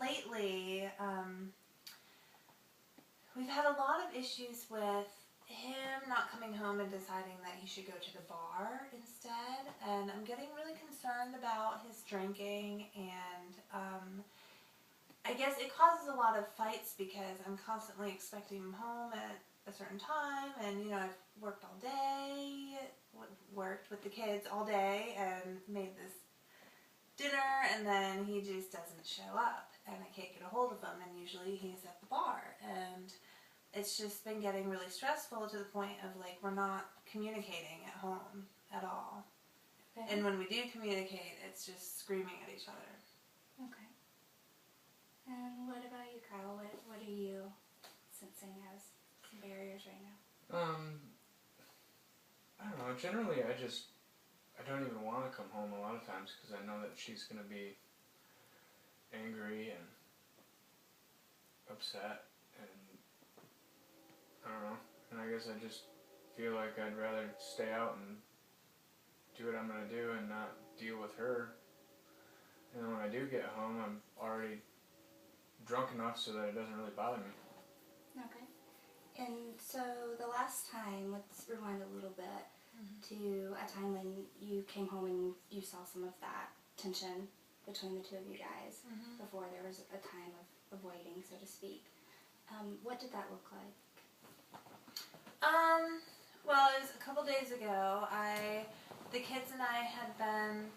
lately, we've had a lot of issues with him not coming home and deciding that he should go to the bar instead, and I'm getting really concerned about his drinking, and I guess it causes a lot of fights because I'm constantly expecting him home at a certain time, and you know, I've worked all day, worked with the kids all day, and made this dinner, and then he just doesn't show up, and I can't get a hold of him, and usually he's at the bar, and it's just been getting really stressful to the point of like we're not communicating at home at all. Okay. And when we do communicate, it's just screaming at each other. Okay. And what about you, Kyle? What are you sensing as some barriers right now? I don't know. Generally, I don't even want to come home a lot of times because I know that she's going to be angry and upset, and I don't know. And I guess I just feel like I'd rather stay out and do what I'm going to do and not deal with her. And then when I do get home, I'm already drunk enough so that it doesn't really bother me. Okay. And so the last time, let's rewind a little bit to a time when you came home and you saw some of that tension between the two of you guys before there was a time of waiting, so to speak. What did that look like? Well, it was a couple days ago. The kids and I had been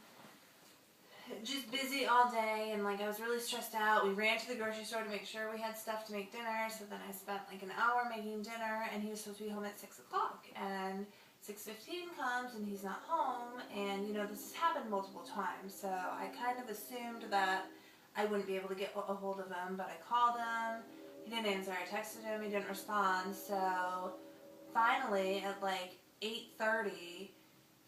just busy all day, and like I was really stressed out. We ran to the grocery store to make sure we had stuff to make dinner, so then I spent like an hour making dinner, and he was supposed to be home at 6 o'clock, and 6:15 comes and he's not home, and you know, this has happened multiple times, so I kind of assumed that I wouldn't be able to get a hold of him, but I called him, he didn't answer. I texted him, he didn't respond, so finally at like 8:30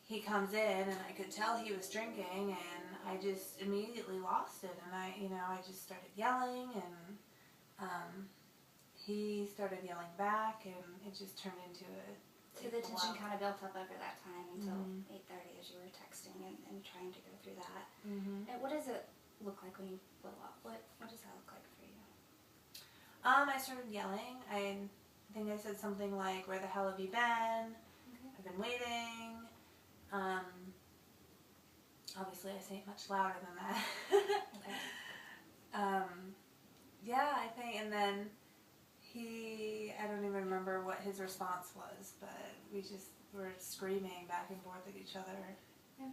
he comes in, and I could tell he was drinking, and I just immediately lost it, and I just started yelling, and he started yelling back, and it just turned into a So the tension kind of built up over that time until 8:30 as you were texting and trying to go through that. And what does it look like when you blow up? What does that look like for you? I started yelling. I think I said something like, "Where the hell have you been? I've been waiting." Obviously I say it much louder than that. Yeah, I think, and then I don't even remember what his response was, but we just were screaming back and forth at each other. Okay.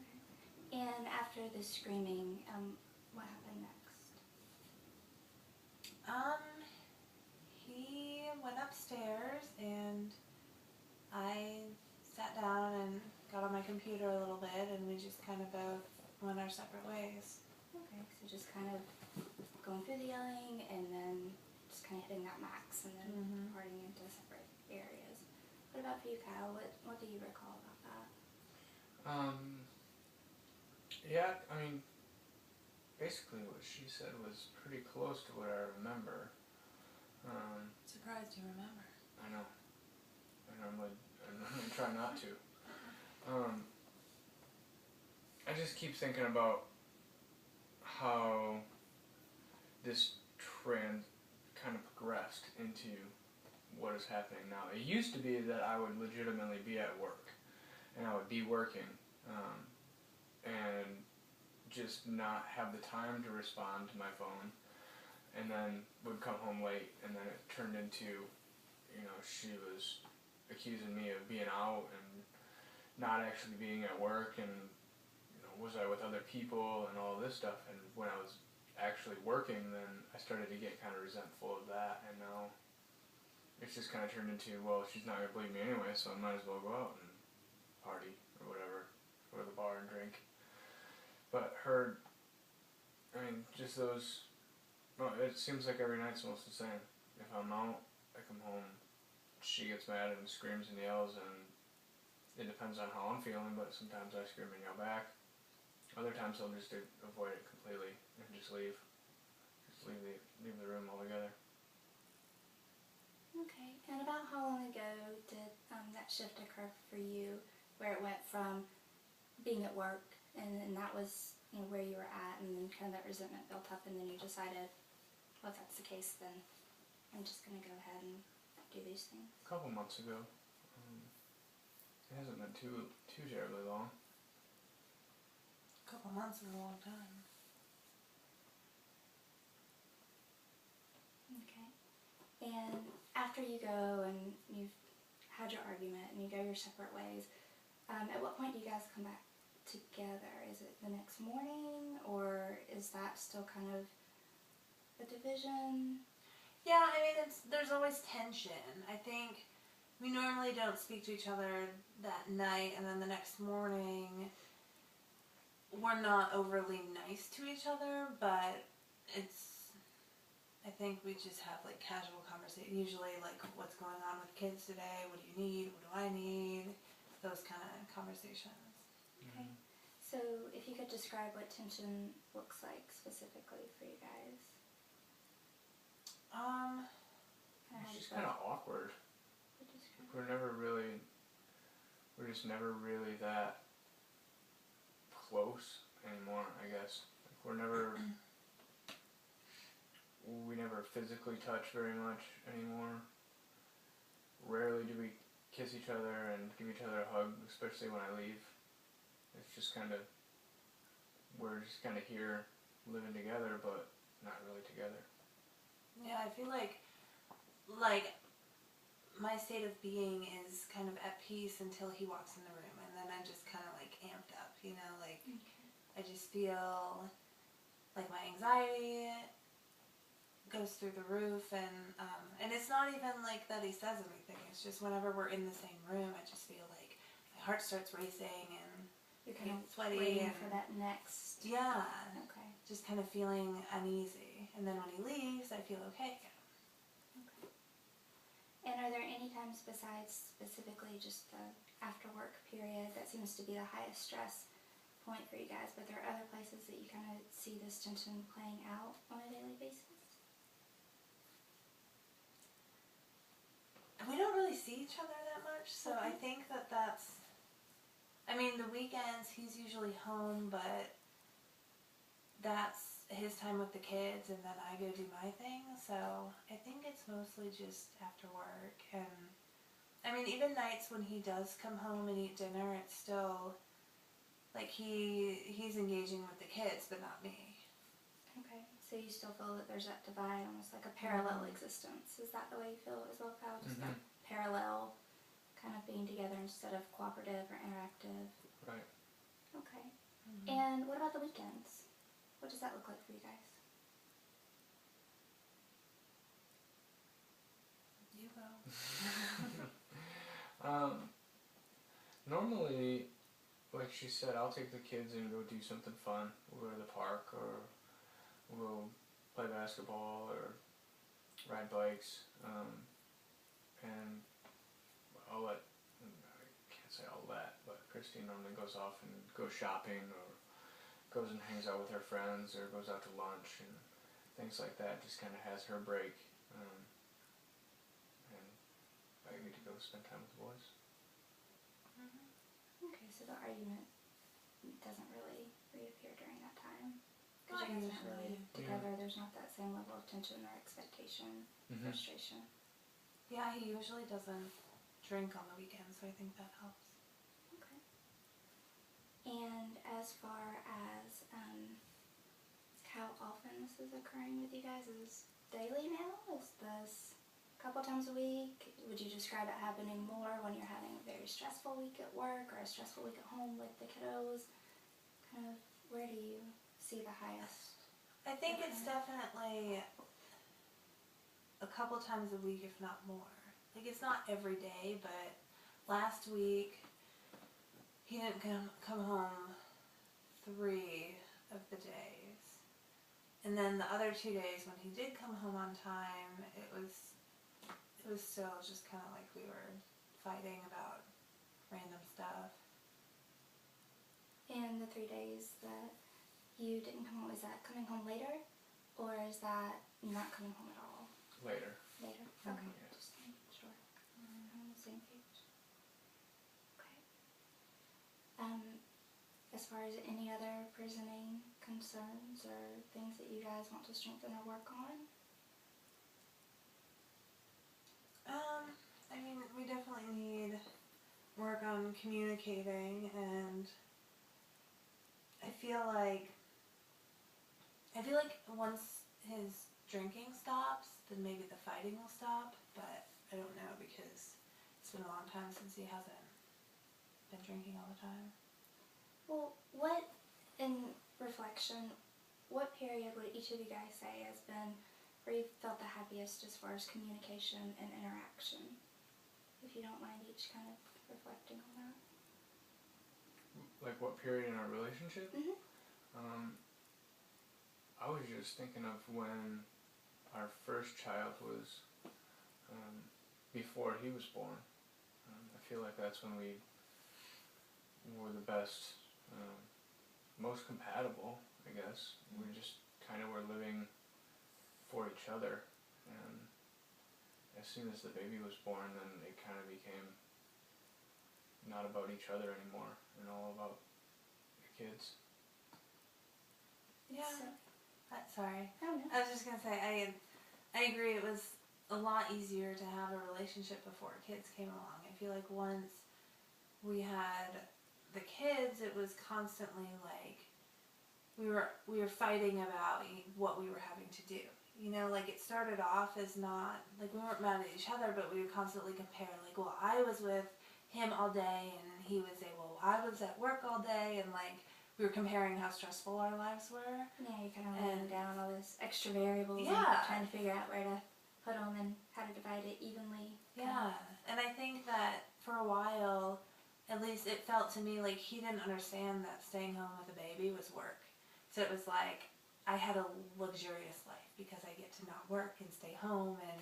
And after the screaming, what happened next? He went upstairs, and I sat down and got on my computer a little bit, and we just kind of both went our separate ways. Okay, so just kind of going through the yelling, and then just kind of hitting that max, and then parting into separate areas. What about for you, Kyle? What do you recall about that? Yeah, I mean, basically what she said was pretty close to what I remember. Surprised you remember. I know. And I'm going to try not to. I just keep thinking about how this trend kind of progressed into what is happening now. It used to be that I would legitimately be at work, and I would be working, and just not have the time to respond to my phone, and then would come home late, and then it turned into, you know, she was accusing me of being out and not actually being at work, and you know, was I with other people and all this stuff. And when I was actually working, then I started to get kind of resentful of that, and now it's just kind of turned into, well, she's not going to believe me anyway, so I might as well go out and party or whatever, go to the bar and drink. But her, I mean, just those, well, it seems like every night's almost the same. If I'm out, I come home, she gets mad and screams and yells, and it depends on how I'm feeling, but sometimes I scream and yell back. Other times I'll just avoid it completely and just leave. Just leave the room altogether. Okay, and about how long ago did that shift occur for you, where it went from being at work, and that was, you know, where you were at, and then kind of that resentment built up, and then you decided, Well, if that's the case, then I'm just going to go ahead and do these things. A couple months ago. It hasn't been too terribly long. A couple months is a long time. Okay. And after you go and you've had your argument and you go your separate ways, at what point do you guys come back together? Is it the next morning, or is that still kind of a division? Yeah, I mean, there's always tension. I think we normally don't speak to each other that night, and then the next morning we're not overly nice to each other, but I think we just have like casual conversation. Usually like, what's going on with kids today? What do you need? What do I need? Those kind of conversations. Okay. So if you could describe what tension looks like specifically for you guys. It's just kind of awkward. We're just never really that close anymore, I guess. Like we never physically touch very much anymore. Rarely do we kiss each other and give each other a hug, especially when I leave. It's just we're just kind of here living together, but not really together. Yeah, I feel like my state of being is kind of at peace until he walks in the room, and then I'm just kind of like amped up, you know, like I just feel like my anxiety goes through the roof, and it's not even like that he says anything. It's just whenever we're in the same room, I just feel like my heart starts racing and you're kind of sweaty waiting and for that next. Yeah. Okay. Just kind of feeling uneasy, and then when he leaves, I feel okay again. Okay. And are there any times besides specifically just the after work period that seems to be the highest stress point for you guys, but there are other places that you kind of see this tension playing out on a daily basis? We don't really see each other that much, so I think that's, I mean, the weekends he's usually home, but that's his time with the kids, and then I go do my thing, so I think it's mostly just after work. And I mean, even nights when he does come home and eat dinner, it's still like he's engaging with the kids, but not me. Okay, so you still feel that there's that divide, almost like a parallel existence. Is that the way you feel as well, Kyle? Just that parallel kind of being together instead of cooperative or interactive? Right. Okay. And what about the weekends? What does that look like for you guys? You go. Normally, like she said, I'll take the kids and go do something fun. We'll go to the park, or we'll play basketball, or ride bikes. And I can't say I'll let, but Christine normally goes off and goes shopping, or goes and hangs out with her friends, or goes out to lunch and things like that. Just kind of has her break, and I get to go spend time with the boys. Okay, so the argument doesn't really reappear during that time. Because Not you guys aren't really usually. together, there's not that same level of tension or expectation, frustration. Yeah, he usually doesn't drink on the weekends, so I think that helps. Okay. And as far as how often this is occurring with you guys, is this daily now? Is this a couple times a week? Would you describe it happening more when you're having a very stressful week at work or a stressful week at home with the kiddos? Kind of, where do you see the highest? I think it's definitely a couple times a week, if not more. Like, it's not every day, but last week he didn't come home 3 of the days. And then the other 2 days when he did come home on time, it was still just kind of like we were fighting about random stuff. And the 3 days that you didn't come home, is that coming home later? Or is that not coming home at all? Later. Later? Okay. Yeah. Just making sure. I'm on the same page. Okay. As far as any other prisoning concerns or things that you guys want to strengthen or work on? him communicating, and I feel like once his drinking stops, then maybe the fighting will stop, but I don't know because it's been a long time since he hasn't been drinking all the time. Well, what, in reflection, what period would each of you guys say has been where you felt the happiest as far as communication and interaction? If you don't mind each kind of reflecting on that. Like what period in our relationship? Mm-hmm. I was just thinking of when our first child was, before he was born. I feel like that's when we were the best, most compatible, I guess. We just kind of were living for each other, and as soon as the baby was born, then it kind of became not about each other anymore and all about the kids. Yeah. So, Sorry. I don't know. I was just gonna say I agree. It was a lot easier to have a relationship before kids came along. I feel like once we had the kids, it was constantly like we were fighting about what we were having to do. You know, like it started off as not like we weren't mad at each other, but we would constantly compare. Like, well, I was with him all day, and he would say, well, I was at work all day, and like we were comparing how stressful our lives were. Yeah, you kind of writing down all those extra variables and trying to figure out where to put them and how to divide it evenly. Yeah, and I think that for a while, at least it felt to me like he didn't understand that staying home with a baby was work. So it was like I had a luxurious life because I get to not work and stay home, and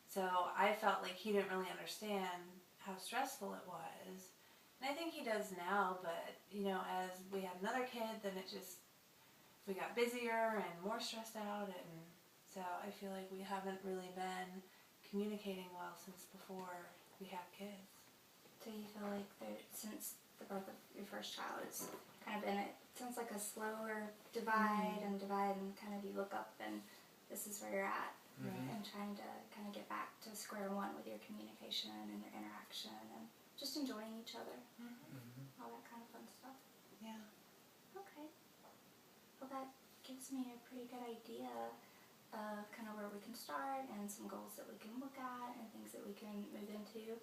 so I felt like he didn't really understand how stressful it was. And I think he does now, but you know, as we had another kid, then we got busier and more stressed out, and so I feel like we haven't really been communicating well since before we had kids. So you feel like since the birth of your first child, it's kind of been, it sounds like a slower divide and kind of you look up and this is where you're at, and trying to kind of get back to square one with your communication and your interaction and just enjoying each other, all that kind of fun stuff. Yeah. Okay. Well, that gives me a pretty good idea of kind of where we can start and some goals that we can look at and things that we can move into.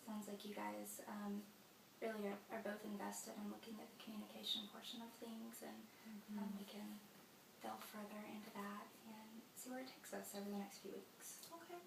Sounds like you guys really are both invested in looking at the communication portion of things, and we can delve further into that and see where it takes us over the next few weeks. Okay.